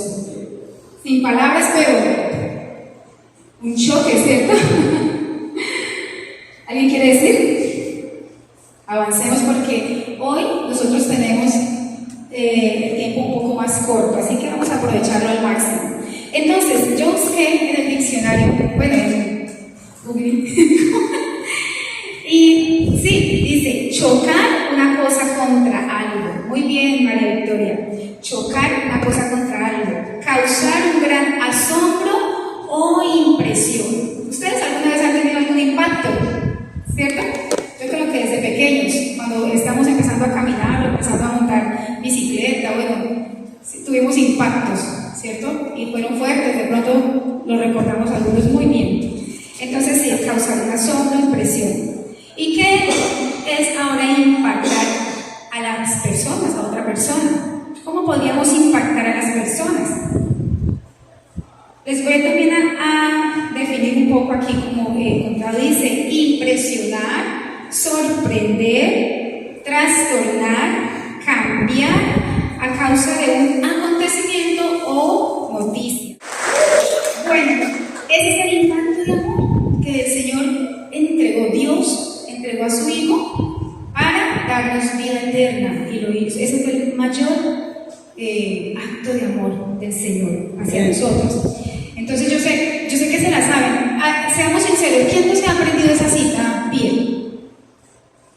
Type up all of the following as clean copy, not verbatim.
gustó. Sin palabras, pero un choque, ¿cierto? ¿Alguien quiere decir? Avancemos porque hoy nosotros tenemos el tiempo un poco más corto, así que vamos a aprovecharlo al máximo. Entonces, yo busqué en el diccionario, bueno, en Google, y sí, dice chocar una cosa contra algo. Muy bien, María Victoria. Chocar una cosa contra algo, causar un gran asombro o impresión. ¿Ustedes alguna vez han tenido algún impacto? ¿Cierto? Yo creo que desde pequeños, cuando estamos empezando a caminar o empezando a montar bicicleta, bueno, sí, tuvimos impactos, ¿cierto? Y fueron fuertes, de pronto lo recordamos algunos muy bien. Entonces sí, causar un asombro, impresión. ¿Y qué es ahora impactar a las personas, a otra persona? ¿Cómo podríamos impactar a las personas? Les voy también a definir un poco aquí como he encontrado. Dice impresionar, sorprender, trastornar, cambiar a causa de un acontecimiento o noticia. Bueno, ese es el impacto de amor que el Señor entregó. Dios entregó a su Hijo para darnos vida eterna y lo hizo. Ese fue el mayor acto de amor del Señor hacia nosotros. Entonces yo sé que se la saben. Seamos sinceros, ¿quién no se ha aprendido esa cita bien?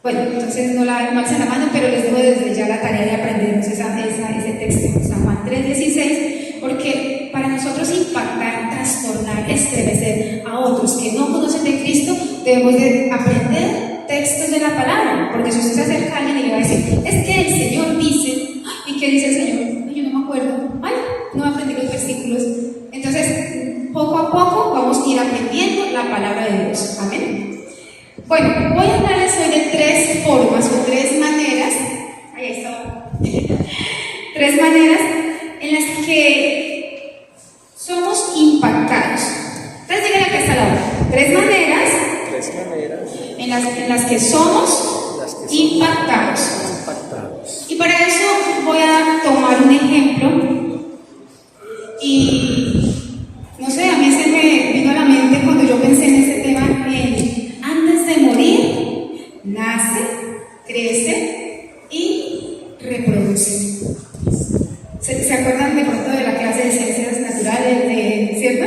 Bueno, entonces no la alcen la mano, pero les dejo desde ya la tarea de aprendernos ese texto, San Juan 3:16, porque para nosotros impactar, trastornar, estremecer a otros que no conocen de Cristo, debemos de aprender textos de la palabra, porque si usted se acerca a alguien y le va a decir, es que el Señor dice, ¿y qué dice el Señor? Yo no me acuerdo, no aprendí los versículos. Entonces, poco a poco vamos a ir aprendiendo la palabra de Dios. Amén. Bueno, voy a hablarles hoy de tres formas o tres maneras, ahí está, tres maneras en las que somos impactados. Entonces, díganle que está la hora. Tres maneras en las que somos impactados. Y para eso voy a tomar un ejemplo y no sé, a mí se me vino a la mente cuando yo pensé en este tema, antes de morir, nace, crece y reproduce. ¿Se acuerdan de pronto de la clase de ciencias naturales, ¿cierto?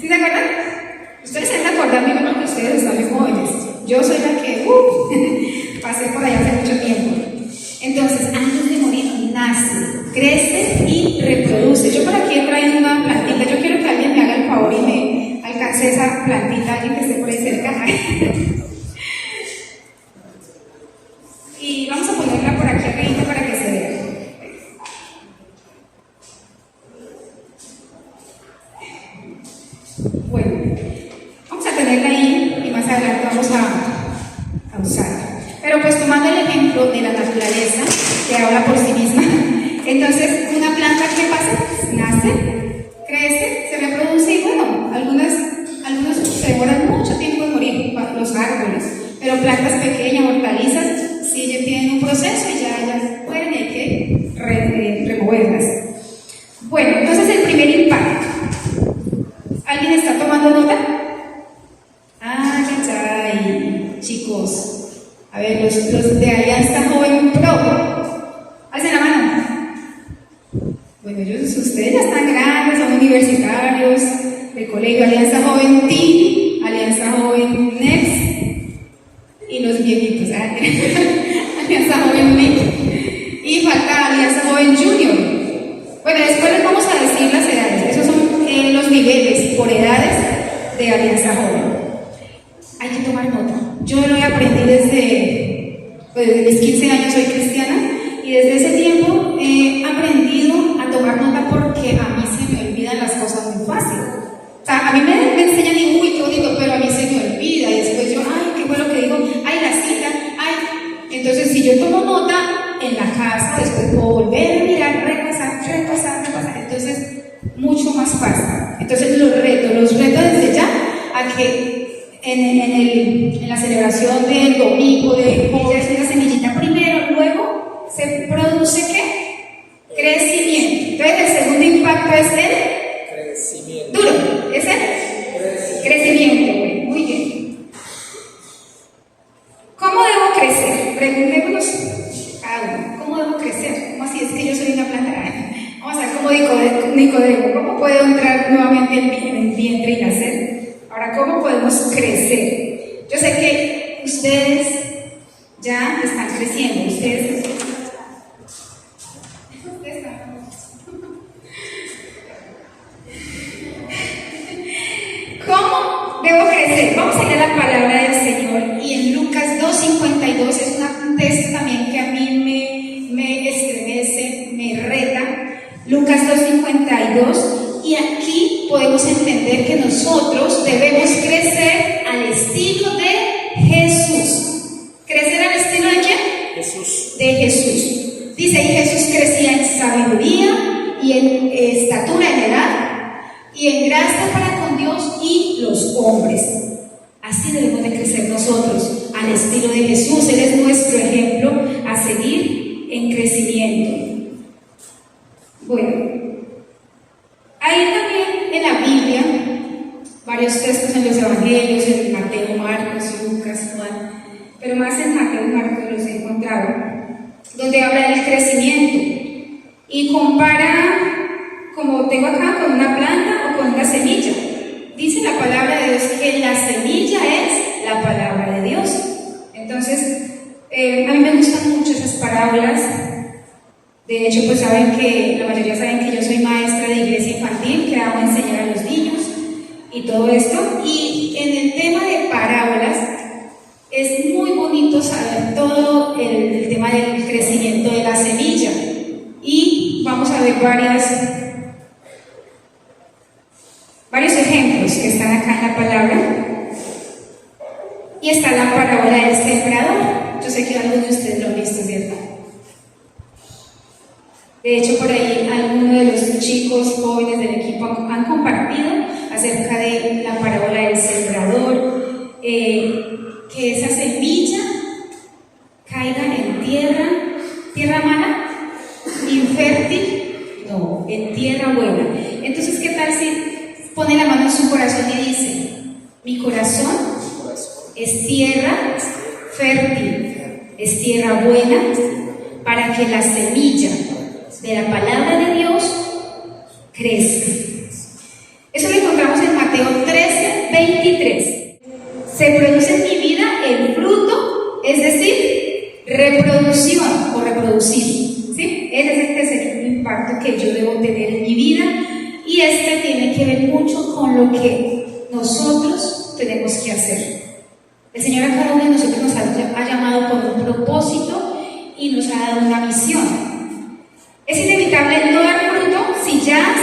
¿Sí se acuerdan? Ustedes se van a acordar mismo porque ustedes están muy jóvenes. Yo soy la que pasé por allá hace mucho tiempo. Entonces, antes de morir, nace, crece y reproduce. Yo por aquí he traído una plantita. Yo quiero que alguien me haga el favor y me alcance esa plantita, alguien que esté por ahí cerca. Y vamos a ponerla por aquí arriba para que se vea. Bueno, vamos a tenerla ahí y más adelante vamos a usarla. Pero pues tomando el ejemplo de la naturaleza, que habla por sí misma, entonces una planta, ¿qué pasa? Nace, crece, se reproduce y bueno, algunos se demoran mucho tiempo en morir, los árboles, pero plantas pequeñas, hortalizas, sí ya tienen un proceso y ya mueren y hay que removerlas. Bueno, entonces el primer impacto. ¿Alguien está tomando nota? Ay, chicos. A ver, los de Alianza Joven Pro, alcen la mano. Bueno, ustedes ya están grandes, son universitarios, de colegio, Alianza Joven Team, Alianza Joven Next, y los viejitos, Alianza Joven Mid, y falta Alianza Joven Junior. Bueno, después les vamos a decir las edades, esos son los niveles por edades de Alianza Joven. Hay que tomar nota. Yo lo aprendí desde mis 15 años, soy cristiana, y desde ese tiempo he aprendido a tomar nota porque a mí se me olvidan las cosas muy fácil. O sea, a mí me enseñan y uy, qué bonito, pero a mí se me olvida y después yo, ay, qué fue lo que digo, ay, la cita, ay. Entonces, si yo tomo nota en la casa, después puedo volver a mirar, repasar. Entonces, mucho más fácil. Entonces, los reto desde ya a que en la celebración del domingo, de echarse una semillita primero, luego se produce ¿qué? Crecimiento. Entonces, el segundo cuerpo es el Crecimiento. duro, ¿es el crecimiento? Bueno, muy bien. ¿Cómo debo crecer? Preguntémonos cada uno, ¿cómo debo crecer? ¿Cómo así? Es que yo soy una planta. Vamos a ver cómo Nicodemo, ¿cómo puedo entrar nuevamente en el vientre y nacer? Ahora, ¿cómo podemos crecer? Yo sé que ustedes ya están creciendo, ustedes ¿cómo debo crecer? Vamos a leer la palabra del Señor y en Lucas 2:52 es un texto también que a mí me estremece, me reta. Lucas 2:52, y aquí podemos entender que nosotros debemos crecer al estilo de Jesús. ¿Crecer al estilo de quién? Jesús. De Jesús. Dice, y Jesús crecía en sabiduría y en estatura, en edad y en gracia para con Dios y los hombres. Así debemos de crecer nosotros, al estilo de Jesús. Él es nuestro ejemplo a seguir en crecimiento. Bueno, hay también en la Biblia varios textos en los evangelios, en Mateo, Marcos, Lucas, Juan, pero más en Mateo y Marcos los he encontrado, donde habla del crecimiento y compara, como tengo acá, con una planta o con una semilla. Dice la palabra de Dios que la semilla es la palabra de Dios. Entonces, a mí me gustan mucho esas parábolas. De hecho, pues saben que, la mayoría saben que yo soy maestra de iglesia infantil, que hago enseñar a los niños y todo esto. Y en el tema de parábolas, es muy bonito saber todo el tema del crecimiento de la semilla. Y vamos a ver varios ejemplos que están acá en la palabra. Y está la parábola del sembrador. Yo sé que algunos de ustedes lo han visto, ¿cierto? De hecho, por ahí algunos de los chicos jóvenes del equipo han compartido acerca de la parábola del sembrador, que esa semilla caiga en tierra mala, infértil, no, en tierra buena. Entonces, ¿qué tal si pone la mano en su corazón y dice, mi corazón es tierra fértil, es tierra buena, para que la semilla de la palabra de Dios crezca? Eso lo encontramos en Mateo 13:23. Se produce en mi vida el fruto, es decir, reproducción o reproducir, ¿sí? Ese es el impacto que yo debo tener en mi vida, y este tiene que ver mucho con lo que nosotros tenemos que hacer. El Señor a cada uno de nosotros nos ha llamado con un propósito y nos ha dado una misión. Es inevitable no dar fruto si ya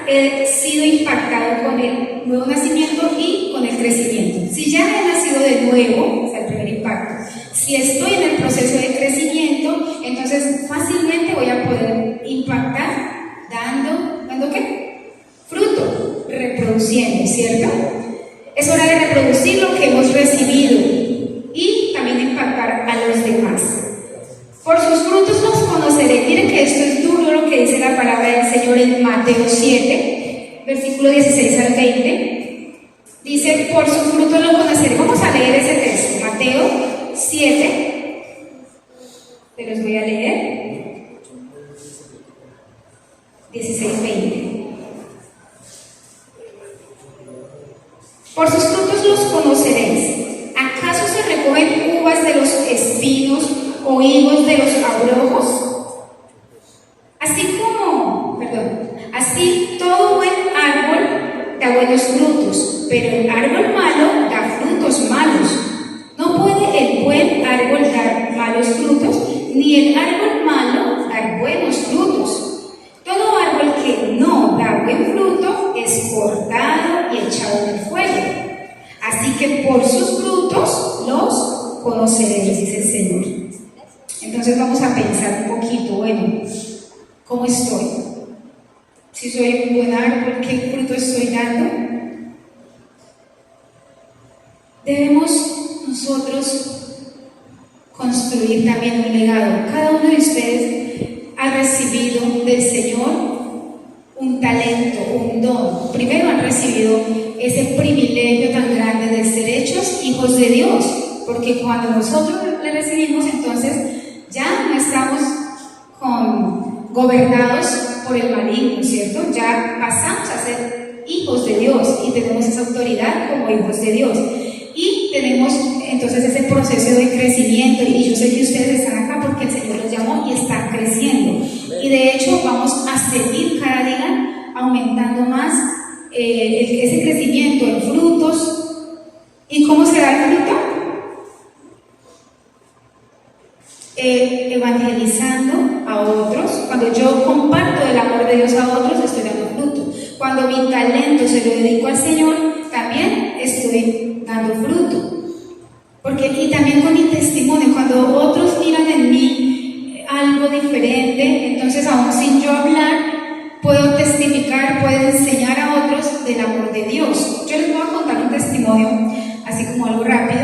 he sido impactado con el nuevo nacimiento y con el crecimiento. Si ya he nacido de nuevo, es el primer impacto. Si estoy en el proceso de crecimiento, entonces fácilmente voy a poder impactar dando ¿qué? Fruto, reproduciendo, ¿cierto? Es hora de reproducir lo que hemos recibido y también impactar a los demás. Por sus frutos los conoceré. Miren que esto es duro lo que dice la palabra del Señor en Mateo 7, versículo 16 al 20. Dice, por sus frutos lo conoceré. Vamos a leer ese texto, Mateo 7. Te los voy a leer. 16, 20. Por sus frutos los conoceréis. ¿Acaso se recogen uvas de los espinos o higos de los abrojos? Así todo buen árbol da buenos frutos, pero el árbol malo da frutos malos. No puede el buen árbol dar malos frutos, ni el árbol malo dar buenos frutos. Todo árbol que no da buen fruto es cortado y echado en el fuego. Así que por sus frutos los conoceréis, dice el Señor. Entonces vamos a pensar un poquito, bueno, ¿cómo estoy? Si soy un buen árbol, ¿qué fruto estoy dando? Debemos nosotros construir también un legado. Cada uno de ustedes ha recibido del Señor un talento hijos de Dios, porque cuando nosotros le recibimos, entonces ya no estamos gobernados por el maligno, ¿cierto? Ya pasamos a ser hijos de Dios y tenemos esa autoridad como hijos de Dios. Y tenemos entonces ese proceso de crecimiento, y yo sé que ustedes están acá porque el Señor los llamó y están creciendo. Y de hecho vamos a seguir cada día aumentando más ese crecimiento en frutos. ¿Y cómo se da el fruto? Evangelizando a otros. Cuando yo comparto el amor de Dios a otros, estoy dando fruto. Cuando mi talento se lo dedico al Señor, también estoy dando fruto. Y también con mi testimonio, cuando otros miran en mí algo diferente, entonces aún sin yo hablar, puedo testificar, puedo enseñar a otros del amor de Dios. Yo les voy a contar un testimonio, así como algo rápido,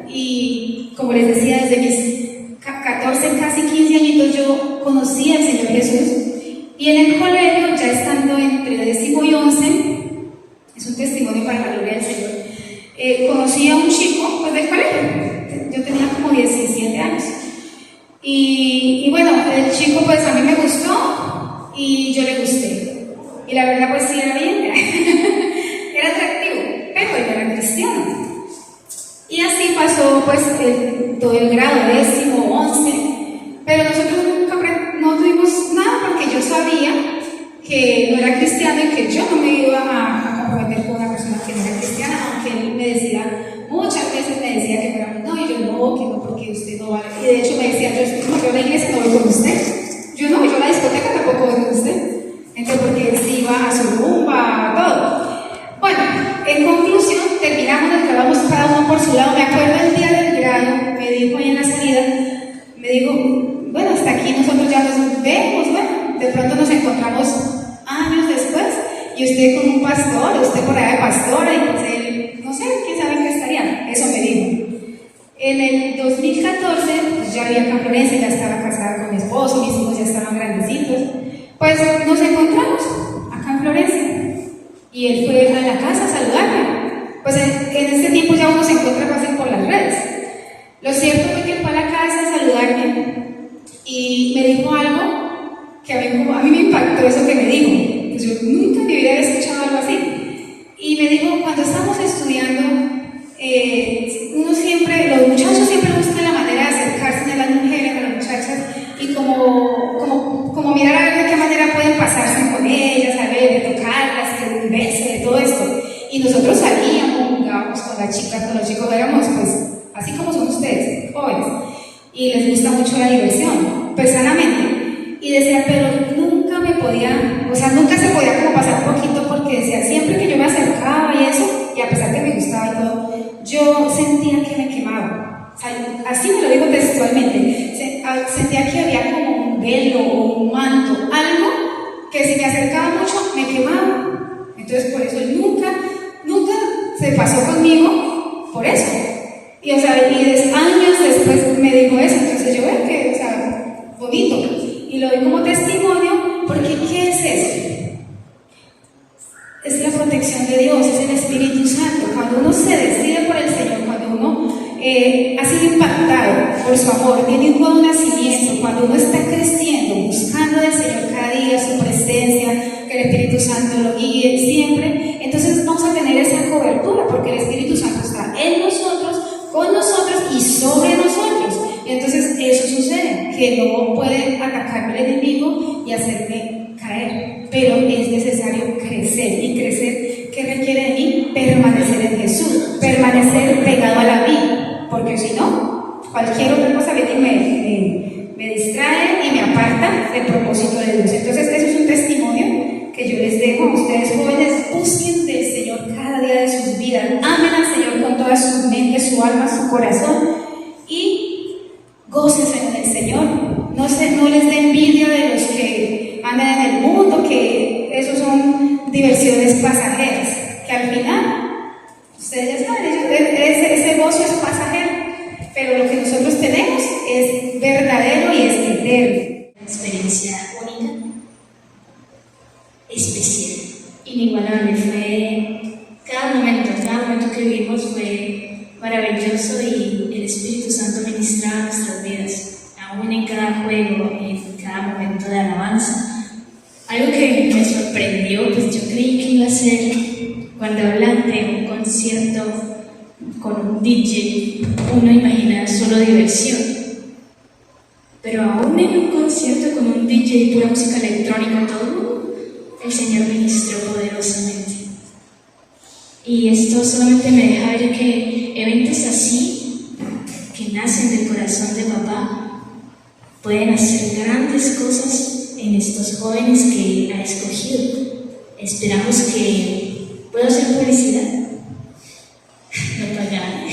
y como les decía, desde mis 14, casi 15 añitos yo conocí al Señor Jesús, y en el colegio, ya estando entre 10º y 11, es un testimonio para la gloria del Señor, conocí a un chico pues, del colegio. Yo tenía como 17 años, y bueno, el chico pues a mí me gustó y yo le gusté, y la verdad pues sí era bien era atractivo, pero él era cristiano. Y así pasó pues todo el grado, 10º, 11, pero nosotros no tuvimos nada porque yo sabía que no era cristiano y que yo no me iba a comprometer con una persona que no era cristiana, aunque él me decía, muchas veces me decía que fuéramos, no, y yo no, que no, porque usted no vale. Y de hecho me decía, yo a la iglesia no voy con usted, yo a la discoteca tampoco voy con usted, entonces porque él sí iba a su rumba, todo. Bueno, en conclusión, terminamos, nos grabamos cada uno por su lado. Me acuerdo el día del grado, me dijo ahí en la salida, me dijo, bueno, hasta aquí nosotros ya nos vemos, bueno, de pronto nos encontramos años después, y usted con un pastor, usted por allá de pastora, y pues él, no sé, quién sabe en qué estaría, eso me dijo. En el 2014, pues ya vivía acá en Florencia, ya estaba casada con mi esposo, mis hijos ya estaban grandecitos, pues nos encontramos acá en Florencia. Y él fue a la casa a saludarme. Pues en este tiempo ya uno se encuentra casi por las redes. Lo cierto fue que él fue a la casa a saludarme y me dijo algo que a mí me impactó eso que me dijo. Pues yo nunca en mi vida había escuchado algo así. Y me dijo, cuando estamos estudiando, los muchachos siempre buscan la manera de acercarse a las mujeres, a las muchachas, y como mirar a ver de qué manera pueden pasarse con ellas, a ver, de tocarlas, de besos, de todo esto. Y nosotros salíamos, jugábamos con las chicas, con los chicos, éramos pues así como son ustedes, jóvenes, y les gusta mucho la diversión, pues sanamente. Y decía, pero nunca se podía como pasar poquito, porque decía, siempre que yo me acercaba y eso, y a pesar que me gustaba y todo, yo sentía que me quemaba. O sea, así me lo digo textualmente, sentía que había como un velo o un manto, algo que si me acercaba mucho me quemaba. Entonces por eso él nunca se pasó conmigo por eso. Y años después me dijo eso. Entonces yo veo que, bonito, y lo doy como testimonio, porque ¿qué es eso? Es la protección de Dios, es el Espíritu Santo. Cuando uno se decide por el Señor, cuando uno ha sido impactado por su amor, tiene un buen nacimiento, cuando uno está creciendo, buscando del Señor cada día su presencia, que el Espíritu Santo lo guíe siempre, entonces vamos a tener esa cobertura, porque el Espíritu Santo está en nosotros, con nosotros y sobre nosotros. Y entonces eso sucede, que no puede atacarme el enemigo y hacerme caer, pero es necesario crecer. Y crecer, ¿qué requiere de mí? Permanecer en Jesús, permanecer pegado a la vida, porque si no, cualquier otra cosa viene y me distrae y me aparta del propósito de Dios. Entonces eso es un testimonio que yo les dejo a ustedes jóvenes. Busquen del Señor cada día de sus vidas, amen al Señor con toda su mente, su alma, su corazón, y gócense en el Señor. No les dé envidia de los que andan en el mundo, que esos son diversiones pasajeras, que al final, ustedes ya saben, ese gozo es pasajero, pero lo que nosotros tenemos es verdadero y es eterno. Una experiencia única, especial, inigualable. Cada momento que vivimos fue maravilloso. momento de alabanza. Algo que me sorprendió, pues yo creí que iba a ser cuando hablan de un concierto con un DJ, uno imagina solo diversión. Pero aún en un concierto con un DJ y pura música electrónica, todo, el Señor ministró poderosamente. Y esto solamente me deja ver que eventos así, que nacen del corazón de papá, pueden hacer grandes cosas en estos jóvenes que ha escogido. Esperamos que... ¿Puedo hacer publicidad? No pagan.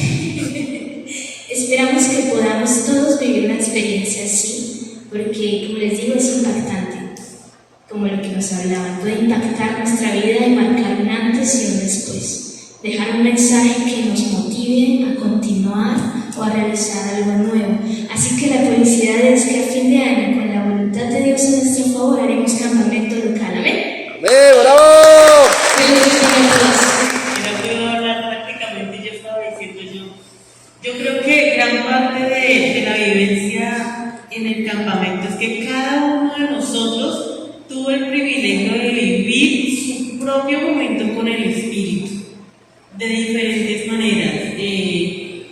Esperamos que podamos todos vivir una experiencia así, porque, como les digo, es impactante. Como lo que nos hablaban, puede impactar nuestra vida y marcar un antes y un después. Dejar un mensaje que nos motive a continuar o a realizar algo nuevo. Así que la publicidad es que a fin de año, con la voluntad de Dios en nuestro favor, haremos campamento local. ¿Amén? ¡Amén! ¡Bravo! Mira, puedo hablar prácticamente, yo estaba diciendo yo creo que gran parte de la vivencia en el campamento es que cada uno de nosotros tuvo el privilegio de vivir su propio momento con el Espíritu de diferentes maneras.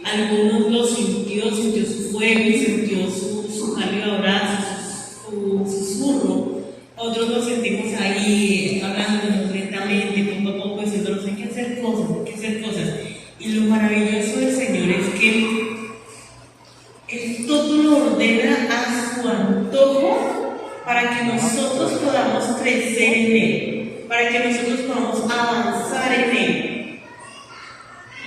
Algunos lo sintió su fuego, sintió su cálido abrazo, su susurro. Otros lo sentimos ahí hablándonos lentamente, poco a poco, diciéndonos hay que hacer cosas. Y lo maravilloso del Señor es que Él todo lo ordena a su antojo para que nosotros podamos crecer en Él, para que nosotros podamos avanzar en Él.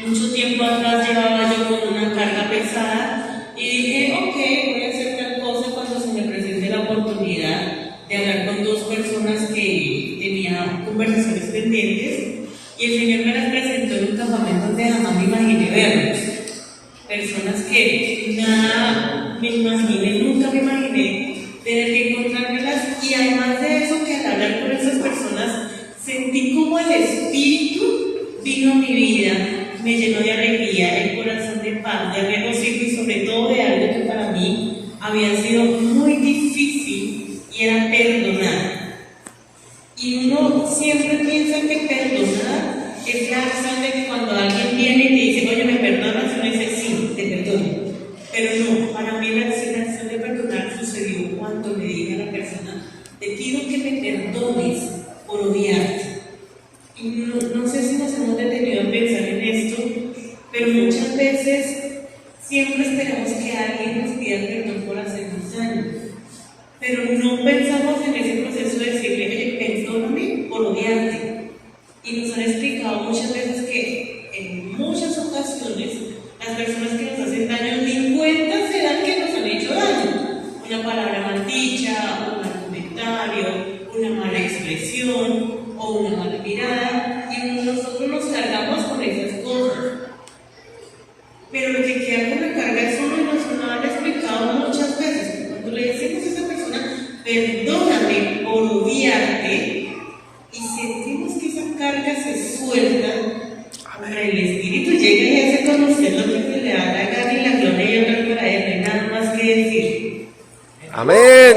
Mucho tiempo atrás llevaba yo con una carga pesada y dije, ok, voy a hacer tal cosa cuando se me presente la oportunidad de hablar con dos personas que tenía conversaciones pendientes, y el Señor me las presentó en un campamento donde jamás me imaginé verlos. Personas que nada me imaginé, nunca me imaginé tener que encontrármelas, y además de eso, que al hablar con esas personas sentí como el Espíritu vino a mi vida, me llenó de alegría, el corazón de paz, de regocijo y sobre todo de algo que para mí había sido muy difícil, y era perdonar. Y uno siempre piensa que perdonar es la acción de que cuando alguien viene y te dice, oye, ¿me perdonas? Uno dice, sí, te perdono. Pero no, para mí la acción de perdonar sucedió cuando le dije a la persona, te pido que me perdones por odiarte. Y no sé si nos hemos detenido a pensar en esto, pero muchas veces siempre esperamos que alguien nos pida perdón por hacernos daño, pero no pensamos en ese proceso de decirle, oye, perdóname por odiarte. Y nos han explicado muchas veces que en muchas ocasiones las personas que nos hacen daño ni cuenta se dan que nos han hecho daño. Una palabra mal dicha, un mal comentario, una mala expresión o una mala mirada, y nosotros nos cargamos con esas cosas. Pero lo que queda con la carga es uno, y nos lo han explicado muchas veces. Cuando le decimos a esa persona, perdóname por odiarte, y sentimos que esa carga se suelta, ahora el Espíritu llega y hace conocer lo que se le da la gana y la gloria y honra para Él. No hay nada más que decir. ¡Amén!